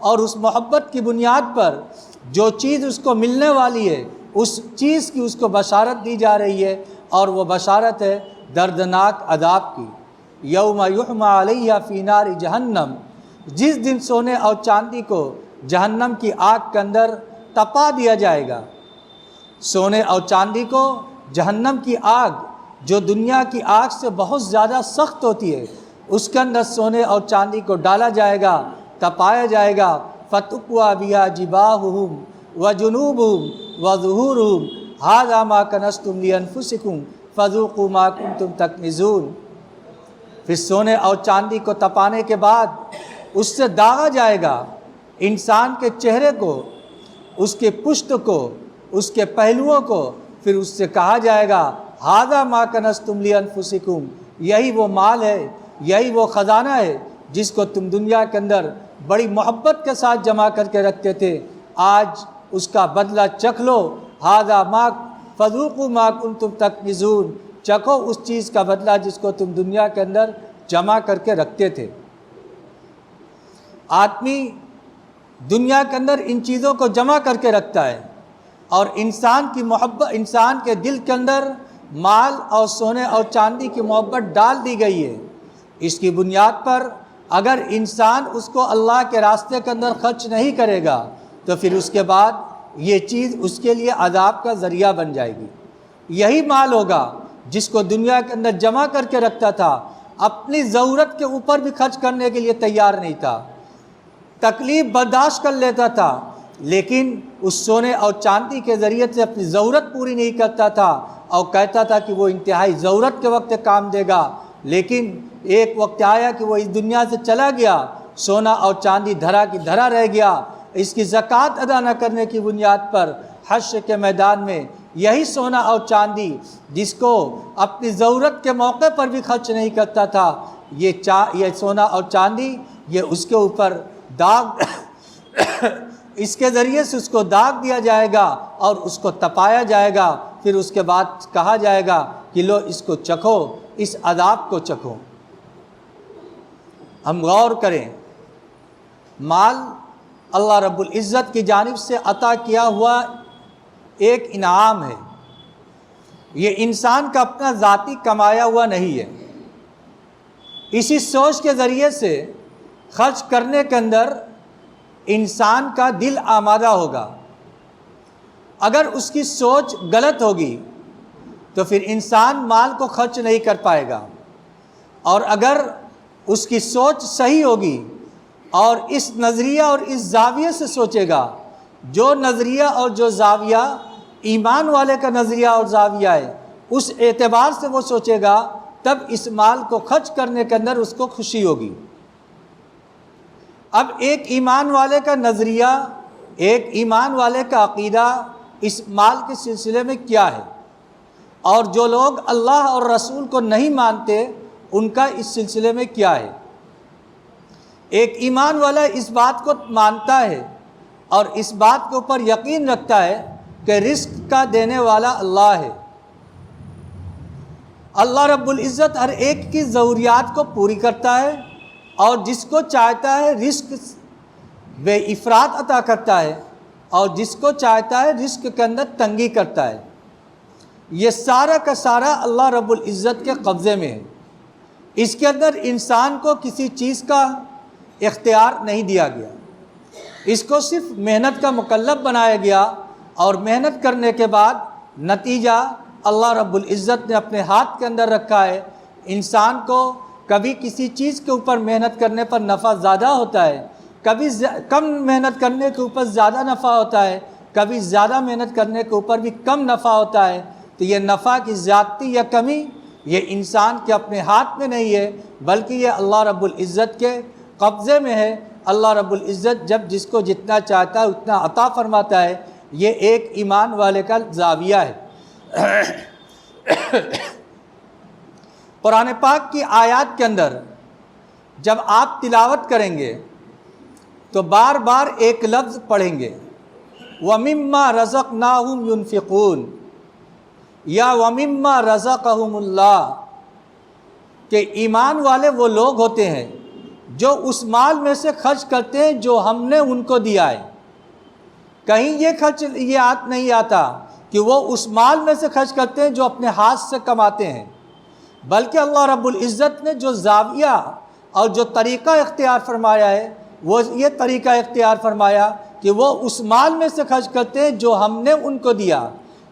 اور اس محبت کی بنیاد پر جو چیز اس کو ملنے والی ہے اس چیز کی اس کو بشارت دی جا رہی ہے، اور وہ بشارت ہے دردناک عذاب کی۔ یوم یحمى علیہ فی نار جہنم، جس دن سونے اور چاندی کو جہنم کی آگ کے اندر تپا دیا جائے گا۔ سونے اور چاندی کو جہنم کی آگ جو دنیا کی آگ سے بہت زیادہ سخت ہوتی ہے اس کے اندر سونے اور چاندی کو ڈالا جائے گا، تپایا جائے گا۔ فَتُقْوَى بِهَا جِبَاهُهُمْ وَجُنُوبُهُمْ وَظُهُورُهُمْ هَذَا مَا كَنَزْتُمْ لِأَنفُسِكُمْ فَذُوقُوا مَا كُنتُمْ تَكْنِزُونَ۔ پھر سونے اور چاندی کو تپانے کے بعد اس سے داغا جائے گا انسان کے چہرے کو، اس کے پشت کو، اس کے پہلوؤں کو، پھر اس سے کہا جائے گا ھذا ما کنزتم لانفسکم، یہی وہ مال ہے، یہی وہ خزانہ ہے جس کو تم دنیا کے اندر بڑی محبت کے ساتھ جمع کر کے رکھتے تھے، آج اس کا بدلہ چکھ لو۔ ھذا ما فذوقوا ما کنتم تکنزون، چکھو اس چیز کا بدلہ جس کو تم دنیا کے اندر جمع کر کے رکھتے تھے۔ آدمی دنیا کے اندر ان چیزوں کو جمع کر کے رکھتا ہے، اور انسان کی محبت، انسان کے دل کے اندر مال اور سونے اور چاندی کی محبت ڈال دی گئی ہے۔ اس کی بنیاد پر اگر انسان اس کو اللہ کے راستے کے اندر خرچ نہیں کرے گا تو پھر اس کے بعد یہ چیز اس کے لیے عذاب کا ذریعہ بن جائے گی۔ یہی مال ہوگا جس کو دنیا کے اندر جمع کر کے رکھتا تھا، اپنی ضرورت کے اوپر بھی خرچ کرنے کے لیے تیار نہیں تھا، تکلیف برداشت کر لیتا تھا، لیکن اس سونے اور چاندی کے ذریعے سے اپنی ضرورت پوری نہیں کرتا تھا، اور کہتا تھا کہ وہ انتہائی ضرورت کے وقت کام دے گا، لیکن ایک وقت آیا کہ وہ اس دنیا سے چلا گیا، سونا اور چاندی دھرا کی دھرا رہ گیا۔ اس کی زکوٰۃ ادا نہ کرنے کی بنیاد پر حشر کے میدان میں یہی سونا اور چاندی جس کو اپنی ضرورت کے موقع پر بھی خرچ نہیں کرتا تھا، یہ سونا اور چاندی یہ اس کے اوپر داغ اس کے ذریعے سے اس کو داغ دیا جائے گا اور اس کو تپایا جائے گا، پھر اس کے بعد کہا جائے گا کہ لو اس کو چکھو، اس عذاب کو چکھو۔ ہم غور کریں، مال اللہ رب العزت کی جانب سے عطا کیا ہوا ایک انعام ہے، یہ انسان کا اپنا ذاتی کمایا ہوا نہیں ہے۔ اسی سوچ کے ذریعے سے خرچ کرنے کے اندر انسان کا دل آمادہ ہوگا۔ اگر اس کی سوچ غلط ہوگی تو پھر انسان مال کو خرچ نہیں کر پائے گا، اور اگر اس کی سوچ صحیح ہوگی اور اس نظریہ اور اس زاویے سے سوچے گا، جو نظریہ اور جو زاویہ ایمان والے کا نظریہ اور زاویہ ہے اس اعتبار سے وہ سوچے گا، تب اس مال کو خرچ کرنے کے اندر اس کو خوشی ہوگی۔ اب ایک ایمان والے کا نظریہ، ایک ایمان والے کا عقیدہ اس مال کے سلسلے میں کیا ہے، اور جو لوگ اللہ اور رسول کو نہیں مانتے ان کا اس سلسلے میں کیا ہے۔ ایک ایمان والا اس بات کو مانتا ہے اور اس بات کے اوپر یقین رکھتا ہے کہ رزق کا دینے والا اللہ ہے، اللہ رب العزت ہر ایک کی ضروریات کو پوری کرتا ہے، اور جس کو چاہتا ہے رزق بے افراط عطا کرتا ہے، اور جس کو چاہتا ہے رزق کے اندر تنگی کرتا ہے۔ یہ سارا کا سارا اللہ رب العزت کے قبضے میں ہے، اس کے اندر انسان کو کسی چیز کا اختیار نہیں دیا گیا، اس کو صرف محنت کا مکلف بنایا گیا، اور محنت کرنے کے بعد نتیجہ اللہ رب العزت نے اپنے ہاتھ کے اندر رکھا ہے۔ انسان کو کبھی کسی چیز کے اوپر محنت کرنے پر نفع زیادہ ہوتا ہے، کبھی کم محنت کرنے کے اوپر زیادہ نفع ہوتا ہے، کبھی زیادہ محنت کرنے کے اوپر بھی کم نفع ہوتا ہے۔ تو یہ نفع کی زیادتی یا کمی یہ انسان کے اپنے ہاتھ میں نہیں ہے، بلکہ یہ اللہ رب العزت کے قبضے میں ہے۔ اللہ رب العزت جب جس کو جتنا چاہتا ہے اتنا عطا فرماتا ہے، یہ ایک ایمان والے کا زاویہ ہے۔ قرآن پاک کی آیات کے اندر جب آپ تلاوت کریں گے تو بار بار ایک لفظ پڑھیں گے، وَمِمَّا رَزَقْنَاهُمْ يُنْفِقُونَ یا وَمِمَّا رَزَقَهُمُ اللَّهُ، کہ ایمان والے وہ لوگ ہوتے ہیں جو اس مال میں سے خرچ کرتے ہیں جو ہم نے ان کو دیا ہے۔ کہیں یہ نہیں آتا کہ وہ اس مال میں سے خرچ کرتے ہیں جو اپنے ہاتھ سے کماتے ہیں، بلکہ اللہ رب العزت نے جو زاویہ اور جو طریقہ اختیار فرمایا ہے وہ یہ طریقہ اختیار فرمایا کہ وہ اس مال میں سے خرچ کرتے ہیں جو ہم نے ان کو دیا،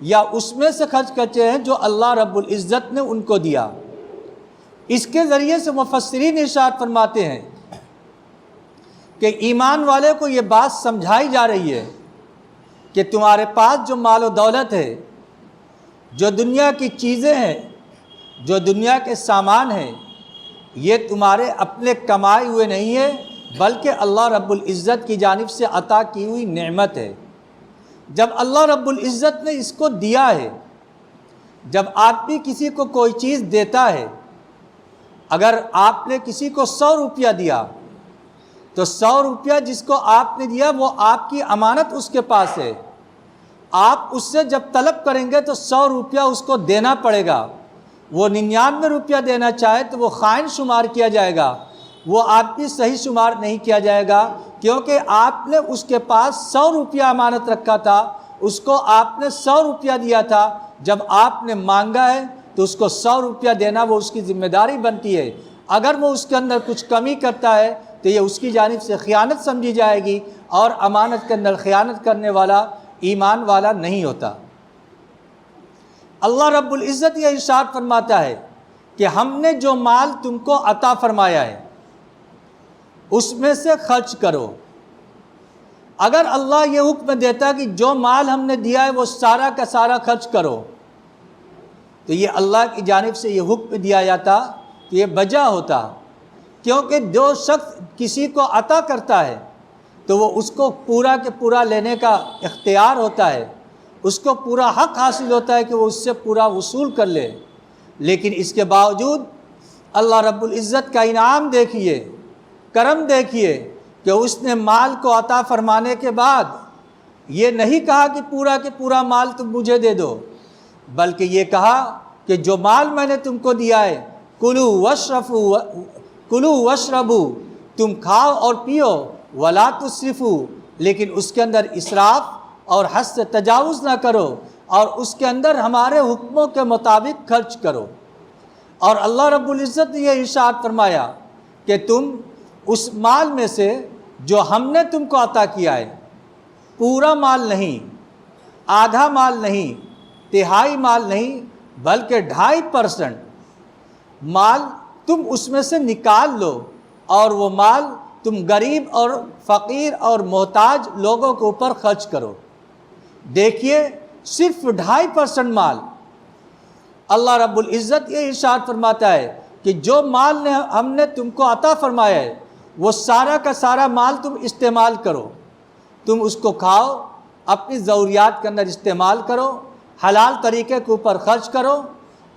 یا اس میں سے خرچ کرتے ہیں جو اللہ رب العزت نے ان کو دیا۔ اس کے ذریعے سے مفسرین ارشاد فرماتے ہیں کہ ایمان والے کو یہ بات سمجھائی جا رہی ہے کہ تمہارے پاس جو مال و دولت ہے، جو دنیا کی چیزیں ہیں، جو دنیا کے سامان ہیں، یہ تمہارے اپنے کمائے ہوئے نہیں ہے، بلکہ اللہ رب العزت کی جانب سے عطا کی ہوئی نعمت ہے۔ جب اللہ رب العزت نے اس کو دیا ہے، جب آدمی کسی کو کوئی چیز دیتا ہے، اگر آپ نے کسی کو 100 روپیہ دیا تو 100 روپیہ جس کو آپ نے دیا وہ آپ کی امانت اس کے پاس ہے، آپ اس سے جب طلب کریں گے تو 100 روپیہ اس کو دینا پڑے گا۔ وہ 99 روپیہ دینا چاہے تو وہ خائن شمار کیا جائے گا، وہ آدمی صحیح شمار نہیں کیا جائے گا، کیونکہ آپ نے اس کے پاس 100 روپیہ امانت رکھا تھا، اس کو آپ نے 100 روپیہ دیا تھا، جب آپ نے مانگا ہے تو اس کو 100 روپیہ دینا وہ اس کی ذمہ داری بنتی ہے۔ اگر وہ اس کے اندر کچھ کمی کرتا ہے تو یہ اس کی جانب سے خیانت سمجھی جائے گی، اور امانت کے اندر خیانت کرنے والا ایمان والا نہیں ہوتا۔ اللہ رب العزت یہ ارشاد فرماتا ہے کہ ہم نے جو مال تم کو عطا فرمایا ہے اس میں سے خرچ کرو۔ اگر اللہ یہ حکم دیتا کہ جو مال ہم نے دیا ہے وہ سارا کا سارا خرچ کرو، تو یہ اللہ کی جانب سے یہ حکم دیا جاتا کہ یہ بجا ہوتا، کیونکہ جو شخص کسی کو عطا کرتا ہے تو وہ اس کو پورا کے پورا لینے کا اختیار ہوتا ہے، اس کو پورا حق حاصل ہوتا ہے کہ وہ اس سے پورا وصول کر لے۔ لیکن اس کے باوجود اللہ رب العزت کا انعام دیکھیے، کرم دیکھیے کہ اس نے مال کو عطا فرمانے کے بعد یہ نہیں کہا کہ پورا کے پورا مال تم مجھے دے دو، بلکہ یہ کہا کہ جو مال میں نے تم کو دیا ہے کلو واشربو، تم کھاؤ اور پیو، ولا تسرفو، لیکن اس کے اندر اسراف اور حد سے تجاوز نہ کرو، اور اس کے اندر ہمارے حکموں کے مطابق خرچ کرو۔ اور اللہ رب العزت نے یہ ارشاد فرمایا کہ تم اس مال میں سے جو ہم نے تم کو عطا کیا ہے، پورا مال نہیں، آدھا مال نہیں، تہائی مال نہیں، بلکہ 2.5% مال تم اس میں سے نکال لو، اور وہ مال تم غریب اور فقیر اور محتاج لوگوں کے اوپر خرچ کرو۔ دیکھیے صرف 2.5% مال، اللہ رب العزت یہ ارشاد فرماتا ہے کہ جو مال ہم نے تم کو عطا فرمایا ہے وہ سارا کا سارا مال تم استعمال کرو، تم اس کو کھاؤ، اپنی ضروریات کے اندر استعمال کرو، حلال طریقے کے اوپر خرچ کرو۔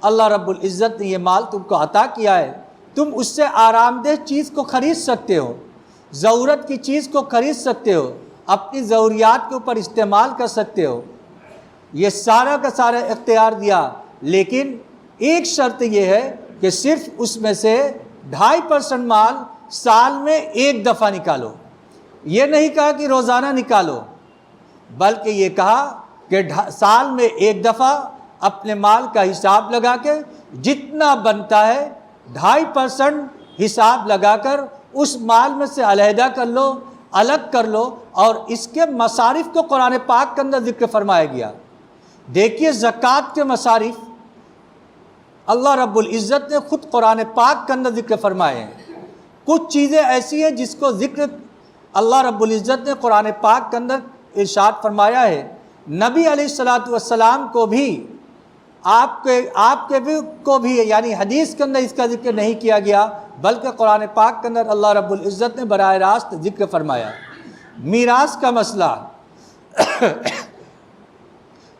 اللہ رب العزت نے یہ مال تم کو عطا کیا ہے، تم اس سے آرام دہ چیز کو خرید سکتے ہو، ضرورت کی چیز کو خرید سکتے ہو، اپنی ضروریات کے اوپر استعمال کر سکتے ہو، یہ سارا کا سارا اختیار دیا۔ لیکن ایک شرط یہ ہے کہ صرف اس میں سے 2.5% مال سال میں ایک دفعہ نکالو۔ یہ نہیں کہا کہ روزانہ نکالو، بلکہ یہ کہا کہ سال میں ایک دفعہ اپنے مال کا حساب لگا کے جتنا بنتا ہے 2.5% حساب لگا کر اس مال میں سے علیحدہ کر لو، الگ کر لو۔ اور اس کے مصارف کو قرآن پاک کے اندر ذکر فرمایا گیا۔ دیکھیے زکوٰۃ کے مصارف اللہ رب العزت نے خود قرآن پاک کے اندر ذکر فرمائے ہیں۔ کچھ چیزیں ایسی ہیں جس کو ذکر اللہ رب العزت نے قرآن پاک کے اندر ارشاد فرمایا ہے، نبی علیہ السلام کو بھی آپ کو بھی یعنی حدیث کے اندر اس کا ذکر نہیں کیا گیا، بلکہ قرآن پاک کے اندر اللہ رب العزت نے براہ راست ذکر فرمایا۔ میراث کا مسئلہ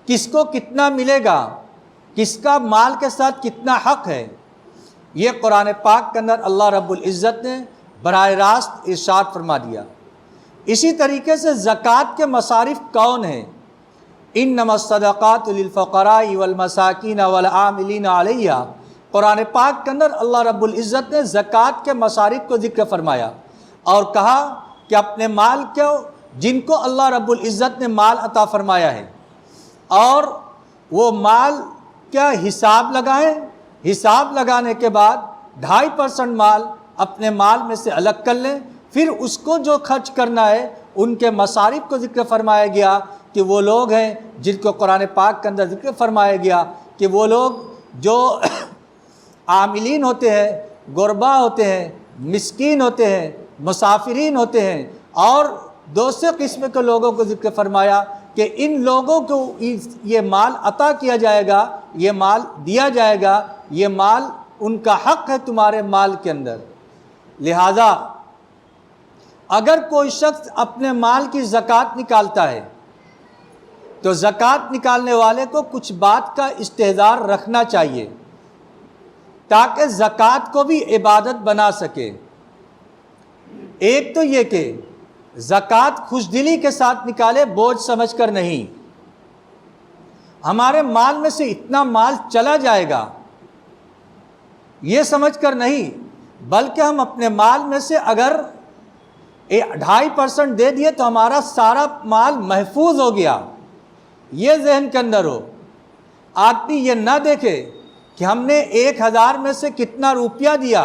کس کو کتنا ملے گا، کس کا مال کے ساتھ کتنا حق ہے، یہ قرآن پاک کے اندر اللہ رب العزت نے براہ راست ارشاد فرما دیا۔ اسی طریقے سے زکوٰۃ کے مصارف کون ہیں؟ انما الصدقات للفقراء والمساکین والعاملین علیہا قرآن پاک کے اندر اللہ رب العزت نے زکوٰۃ کے مصارف کو ذکر فرمایا اور کہا کہ اپنے مال کو، جن کو اللہ رب العزت نے مال عطا فرمایا ہے، اور وہ مال کیا حساب لگائیں، حساب لگانے کے بعد 2.5% مال اپنے مال میں سے الگ کر لیں، پھر اس کو جو خرچ کرنا ہے ان کے مصارف کو ذکر فرمایا گیا کہ وہ لوگ ہیں جن کو قرآن پاک کے اندر ذکر فرمایا گیا کہ وہ لوگ جو عاملین ہوتے ہیں، غربا ہوتے ہیں، مسکین ہوتے ہیں، مسافرین ہوتے ہیں، اور دوسرے قسم کے لوگوں کو ذکر فرمایا کہ ان لوگوں کو یہ مال عطا کیا جائے گا، یہ مال دیا جائے گا، یہ مال ان کا حق ہے تمہارے مال کے اندر۔ لہذا اگر کوئی شخص اپنے مال کی زکوٰۃ نکالتا ہے تو زکوٰۃ نکالنے والے کو کچھ بات کا استحضار رکھنا چاہیے تاکہ زکوٰۃ کو بھی عبادت بنا سکے۔ ایک تو یہ کہ زکوٰۃ خوش دلی کے ساتھ نکالے، بوجھ سمجھ کر نہیں۔ ہمارے مال میں سے اتنا مال چلا جائے گا یہ سمجھ کر نہیں، بلکہ ہم اپنے مال میں سے اگر 2.5% دے دیے تو ہمارا سارا مال محفوظ ہو گیا، یہ ذہن کے اندر ہو۔ آدمی یہ نہ دیکھے کہ ہم نے 1,000 میں سے کتنا روپیہ دیا،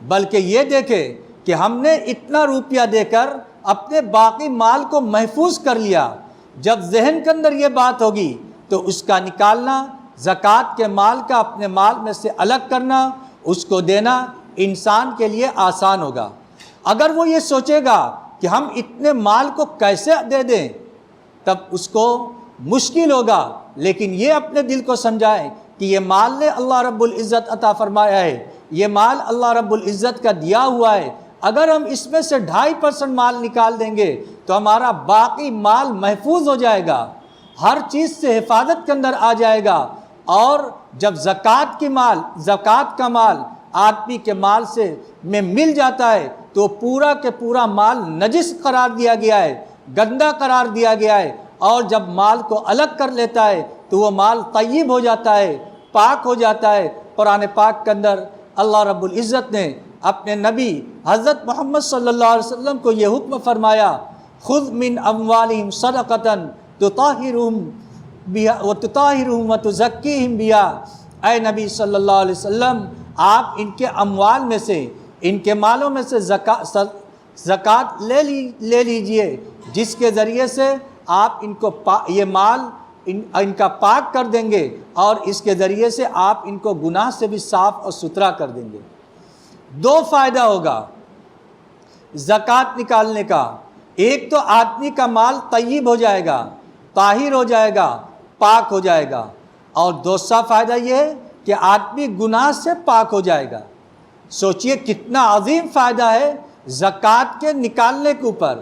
بلکہ یہ دیکھے کہ ہم نے اتنا روپیہ دے کر اپنے باقی مال کو محفوظ کر لیا۔ جب ذہن کے اندر یہ بات ہوگی تو اس کا نکالنا، زکوٰۃ کے مال کا اپنے مال میں سے الگ کرنا، اس کو دینا انسان کے لیے آسان ہوگا۔ اگر وہ یہ سوچے گا کہ ہم اتنے مال کو کیسے دے دیں تب اس کو مشکل ہوگا، لیکن یہ اپنے دل کو سمجھائیں کہ یہ مال نے اللہ رب العزت عطا فرمایا ہے، یہ مال اللہ رب العزت کا دیا ہوا ہے۔ اگر ہم اس میں سے 2.5% مال نکال دیں گے تو ہمارا باقی مال محفوظ ہو جائے گا، ہر چیز سے حفاظت کے اندر آ جائے گا۔ اور جب زکوٰۃ کا مال آدمی کے مال سے میں مل جاتا ہے تو پورا کے پورا مال نجس قرار دیا گیا ہے، گندا قرار دیا گیا ہے، اور جب مال کو الگ کر لیتا ہے تو وہ مال طیب ہو جاتا ہے، پاک ہو جاتا ہے۔ قرآن پاک کے اندر اللہ رب العزت نے اپنے نبی حضرت محمد صلی اللہ علیہ وسلم کو یہ حکم فرمایا، خذ من اموالہم صدقۃ تطہرہم وتطہرہم وتزکیہم بہا۔ اے نبی صلی اللہ علیہ وسلم، آپ ان کے اموال میں سے، ان کے مالوں میں سے زکوٰۃ لے لیجئے، جس کے ذریعے سے آپ ان کو یہ مال ان کا پاک کر دیں گے، اور اس کے ذریعے سے آپ ان کو گناہ سے بھی صاف اور ستھرا کر دیں گے۔ 2 فائدہ ہوگا زکوٰۃ نکالنے کا، ایک تو آدمی کا مال طیب ہو جائے گا، طاہر ہو جائے گا، پاک ہو جائے گا، اور دوسرا فائدہ یہ ہے کہ آدمی گناہ سے پاک ہو جائے گا۔ سوچئے کتنا عظیم فائدہ ہے زکوٰۃ کے نکالنے کے اوپر۔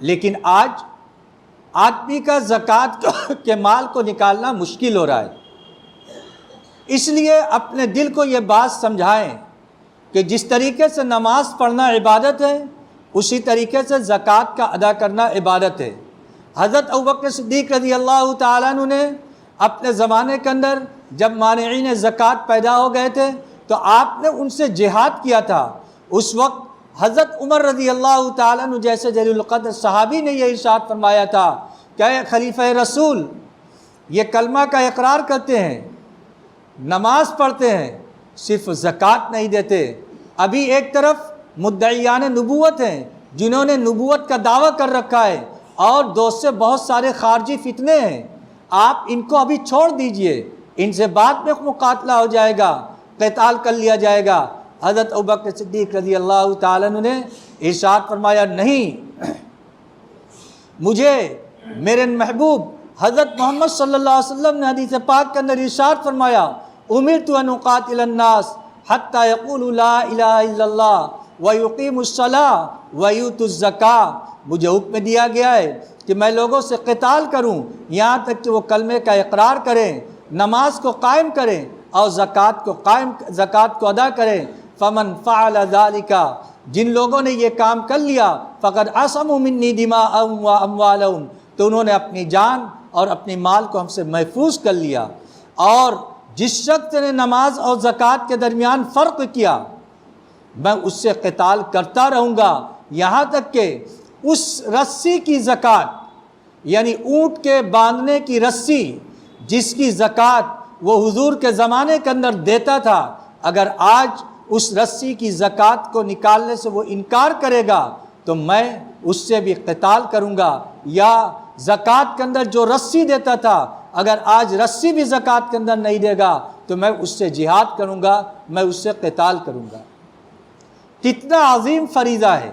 لیکن آج آدمی کا زکوٰۃ کے مال کو نکالنا مشکل ہو رہا ہے۔ اس لیے اپنے دل کو یہ بات سمجھائیں کہ جس طریقے سے نماز پڑھنا عبادت ہے، اسی طریقے سے زکوٰۃ کا ادا کرنا عبادت ہے۔ حضرت ابوبکر صدیق رضی اللہ تعالیٰ عنہ نے اپنے زمانے کے اندر جب مانعین زکوٰۃ پیدا ہو گئے تھے تو آپ نے ان سے جہاد کیا تھا۔ اس وقت حضرت عمر رضی اللہ تعالیٰ عنہ جیسے جلیل القدر صحابی نے یہ ارشاد فرمایا تھا کہ اے خلیفہ رسول، یہ کلمہ کا اقرار کرتے ہیں، نماز پڑھتے ہیں، صرف زکوٰۃ نہیں دیتے۔ ابھی ایک طرف مدعیان نبوت ہیں جنہوں نے نبوت کا دعویٰ کر رکھا ہے، اور دوسرے بہت سارے خارجی فتنے ہیں، آپ ان کو ابھی چھوڑ دیجئے، ان سے بعد میں مقاتلہ ہو جائے گا، قتال کر لیا جائے گا۔ حضرت ابوبکر صدیق رضی اللہ تعالیٰ عنہ نے ارشاد فرمایا، نہیں، مجھے میرے محبوب حضرت محمد صلی اللہ علیہ وسلم نے حدیث پاک کے اندر ارشاد فرمایا، امرت ان اقاتل الناس حتی یقولوا لا الہ الا اللہ ویقیموا الصلاۃ ویؤتوا الزکاۃ۔ مجھے حکم دیا گیا ہے کہ میں لوگوں سے قتال کروں یہاں تک کہ وہ کلمے کا اقرار کریں، نماز کو قائم کریں اور زکوٰۃ کو ادا کریں۔ فمن فعل ذلك، جن لوگوں نے یہ کام کر لیا، فقد عصموا منی دماءهم واموالهم، تو انہوں نے اپنی جان اور اپنی مال کو ہم سے محفوظ کر لیا۔ اور جس شخص نے نماز اور زکوٰۃ کے درمیان فرق کیا میں اس سے قتال کرتا رہوں گا یہاں تک کہ اس رسی کی زکوٰۃ یعنی اونٹ کے باندھنے کی رسی جس کی زکوٰۃ وہ حضور کے زمانے کے اندر دیتا تھا، اگر آج اس رسی کی زکوٰۃ کو نکالنے سے وہ انکار کرے گا تو میں اس سے بھی قتال کروں گا، یا زکوٰۃ کے اندر جو رسی دیتا تھا اگر آج رسی بھی زکوٰۃ کے اندر نہیں دے گا تو میں اس سے جہاد کروں گا، میں اس سے قتال کروں گا۔ کتنا عظیم فریضہ ہے،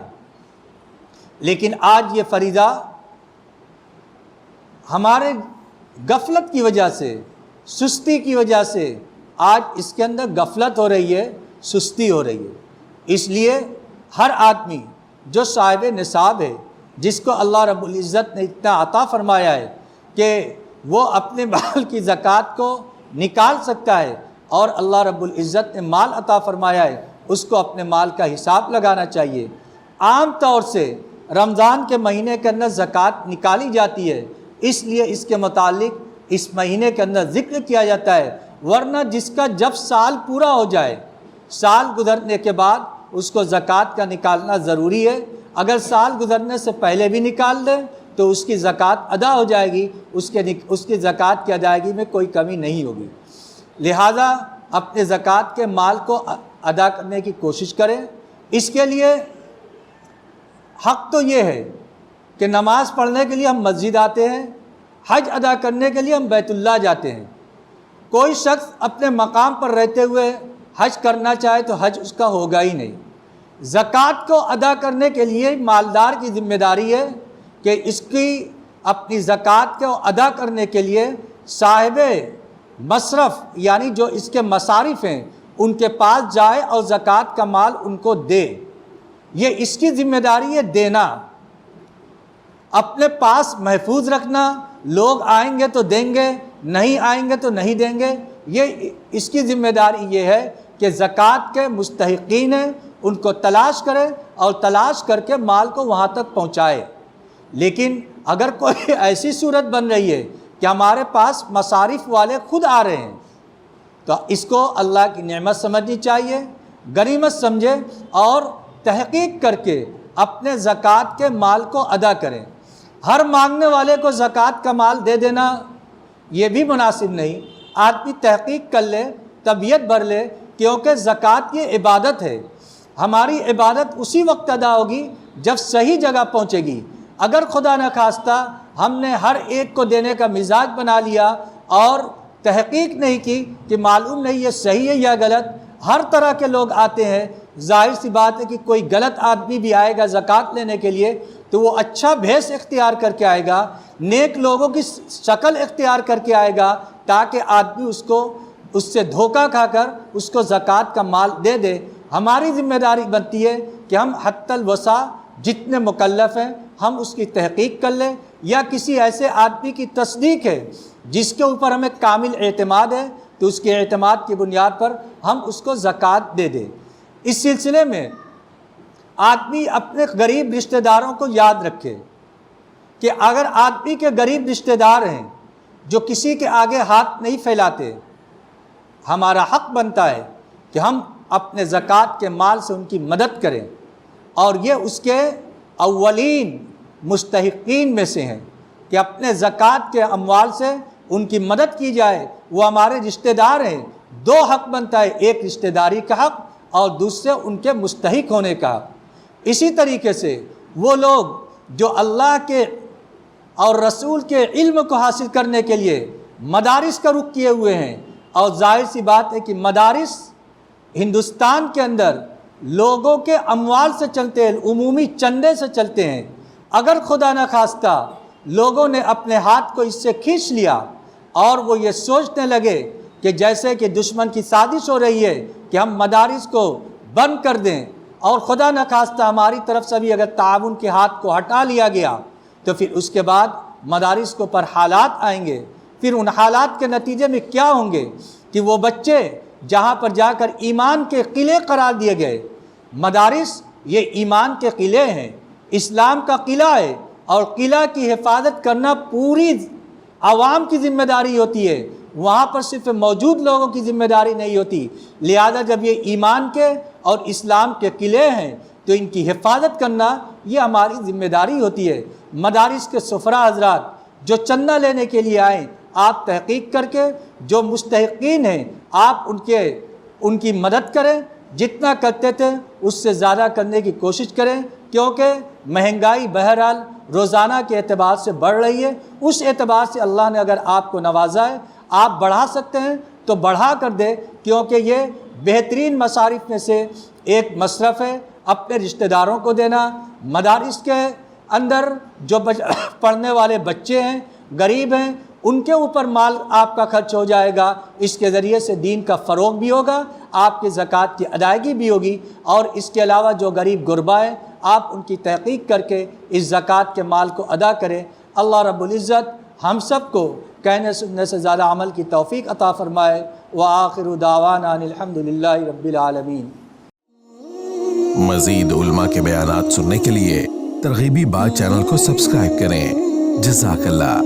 لیکن آج یہ فریضہ ہمارے غفلت کی وجہ سے، سستی کی وجہ سے آج اس کے اندر غفلت ہو رہی ہے، سستی ہو رہی ہے۔ اس لیے ہر آدمی جو صاحب نصاب ہے، جس کو اللہ رب العزت نے اتنا عطا فرمایا ہے کہ وہ اپنے مال کی زکوٰۃ کو نکال سکتا ہے، اور اللہ رب العزت نے مال عطا فرمایا ہے، اس کو اپنے مال کا حساب لگانا چاہیے۔ عام طور سے رمضان کے مہینے کے اندر زکوٰۃ نکالی جاتی ہے، اس لیے اس کے متعلق اس مہینے کے اندر ذکر کیا جاتا ہے، ورنہ جس کا جب سال پورا ہو جائے، سال گزرنے کے بعد اس کو زکوٰۃ کا نکالنا ضروری ہے۔ اگر سال گزرنے سے پہلے بھی نکال دیں تو اس کی زکوٰۃ ادا ہو جائے گی، اس کی زکوٰۃ کی ادائیگی میں کوئی کمی نہیں ہوگی۔ لہٰذا اپنے زکوٰۃ کے مال کو ادا کرنے کی کوشش کریں۔ اس کے لیے حق تو یہ ہے کہ نماز پڑھنے کے لیے ہم مسجد آتے ہیں، حج ادا کرنے کے لیے ہم بیت اللہ جاتے ہیں۔ کوئی شخص اپنے مقام پر رہتے ہوئے حج کرنا چاہے تو حج اس کا ہوگا ہی نہیں۔ زکوٰۃ کو ادا کرنے کے لیے مالدار کی ذمہ داری ہے کہ اس کی اپنی زکوٰۃ کو ادا کرنے کے لیے صاحب مصرف یعنی جو اس کے مصارف ہیں ان کے پاس جائے اور زکوٰۃ کا مال ان کو دے۔ یہ اس کی ذمہ داری ہے دینا، اپنے پاس محفوظ رکھنا۔ لوگ آئیں گے تو دیں گے، نہیں آئیں گے تو نہیں دیں گے۔ یہ اس کی ذمہ داری یہ ہے کہ زکوٰۃ کے مستحقین ہیں ان کو تلاش کرے اور تلاش کر کے مال کو وہاں تک پہنچائے۔ لیکن اگر کوئی ایسی صورت بن رہی ہے کہ ہمارے پاس مصارف والے خود آ رہے ہیں تو اس کو اللہ کی نعمت سمجھنی چاہیے، غنیمت سمجھے اور تحقیق کر کے اپنے زکوٰۃ کے مال کو ادا کریں۔ ہر مانگنے والے کو زکوٰۃ کا مال دے دینا یہ بھی مناسب نہیں۔ آدمی تحقیق کر لے، طبیعت بھر لے، کیونکہ زکوٰۃ یہ عبادت ہے۔ ہماری عبادت اسی وقت ادا ہوگی جب صحیح جگہ پہنچے گی۔ اگر خدا نخواستہ ہم نے ہر ایک کو دینے کا مزاج بنا لیا اور تحقیق نہیں کی کہ معلوم نہیں یہ صحیح ہے یا غلط، ہر طرح کے لوگ آتے ہیں، ظاہر سی بات ہے کہ کوئی غلط آدمی بھی آئے گا زکوٰۃ لینے کے لیے تو وہ اچھا بھیس اختیار کر کے آئے گا، نیک لوگوں کی شکل اختیار کر کے آئے گا تاکہ آدمی اس سے دھوکہ کھا کر اس کو زکوٰۃ کا مال دے دے۔ ہماری ذمہ داری بنتی ہے کہ ہم حتی الوسع جتنے مکلف ہیں ہم اس کی تحقیق کر لیں، یا کسی ایسے آدمی کی تصدیق ہے جس کے اوپر ہمیں کامل اعتماد ہے تو اس کے اعتماد کی بنیاد پر ہم اس کو زکوٰۃ دے دیں۔ اس سلسلے میں آدمی اپنے غریب رشتہ داروں کو یاد رکھے کہ اگر آدمی کے غریب رشتہ دار ہیں جو کسی کے آگے ہاتھ نہیں پھیلاتے، ہمارا حق بنتا ہے کہ ہم اپنے زکوٰۃ کے مال سے ان کی مدد کریں، اور یہ اس کے اولین مستحقین میں سے ہیں کہ اپنے زکوٰۃ کے اموال سے ان کی مدد کی جائے۔ وہ ہمارے رشتہ دار ہیں، دو حق بنتا ہے، ایک رشتہ داری کا حق اور دوسرے ان کے مستحق ہونے کا حق۔ اسی طریقے سے وہ لوگ جو اللہ کے اور رسول کے علم کو حاصل کرنے کے لیے مدارس کا رخ کیے ہوئے ہیں، اور ظاہر سی بات ہے کہ مدارس ہندوستان کے اندر لوگوں کے اموال سے چلتے ہیں، عمومی چندے سے چلتے ہیں۔ اگر خدا نخواستہ لوگوں نے اپنے ہاتھ کو اس سے کھینچ لیا اور وہ یہ سوچنے لگے کہ جیسے کہ دشمن کی سازش ہو رہی ہے کہ ہم مدارس کو بند کر دیں، اور خدا نخواستہ ہماری طرف سے بھی اگر تعاون کے ہاتھ کو ہٹا لیا گیا تو پھر اس کے بعد مدارس کے اوپر حالات آئیں گے۔ پھر ان حالات کے نتیجے میں کیا ہوں گے کہ وہ بچے جہاں پر جا کر ایمان کے قلعے قرار دیے گئے، مدارس یہ ایمان کے قلعے ہیں، اسلام کا قلعہ ہے، اور قلعہ کی حفاظت کرنا پوری عوام کی ذمہ داری ہوتی ہے۔ وہاں پر صرف موجود لوگوں کی ذمہ داری نہیں ہوتی، لہذا جب یہ ایمان کے اور اسلام کے قلعے ہیں تو ان کی حفاظت کرنا یہ ہماری ذمہ داری ہوتی ہے۔ مدارس کے سفراء حضرات جو چندہ لینے کے لیے آئیں، آپ تحقیق کر کے جو مستحقین ہیں آپ ان کی مدد کریں، جتنا کرتے تھے اس سے زیادہ کرنے کی کوشش کریں، کیونکہ مہنگائی بہرحال روزانہ کے اعتبار سے بڑھ رہی ہے۔ اس اعتبار سے اللہ نے اگر آپ کو نوازا ہے، آپ بڑھا سکتے ہیں تو بڑھا کر دے، کیونکہ یہ بہترین مصارف میں سے ایک مصرف ہے۔ اپنے رشتہ داروں کو دینا، مدارس کے اندر جو پڑھنے والے بچے ہیں، غریب ہیں، ان کے اوپر مال آپ کا خرچ ہو جائے گا، اس کے ذریعے سے دین کا فروغ بھی ہوگا، آپ کی زکوٰۃ کی ادائیگی بھی ہوگی، اور اس کے علاوہ جو غریب غربا ہیں آپ ان کی تحقیق کر کے اس زکوٰۃ کے مال کو ادا کریں۔ اللہ رب العزت ہم سب کو کہنے سننے سے زیادہ عمل کی توفیق عطا فرمائے۔ وآخر دعوانا ان الحمد للہ رب العالمین۔ مزید علماء کے بیانات سننے کے لیے ترغیبی بات چینل کو سبسکرائب کریں۔ جزاک اللہ۔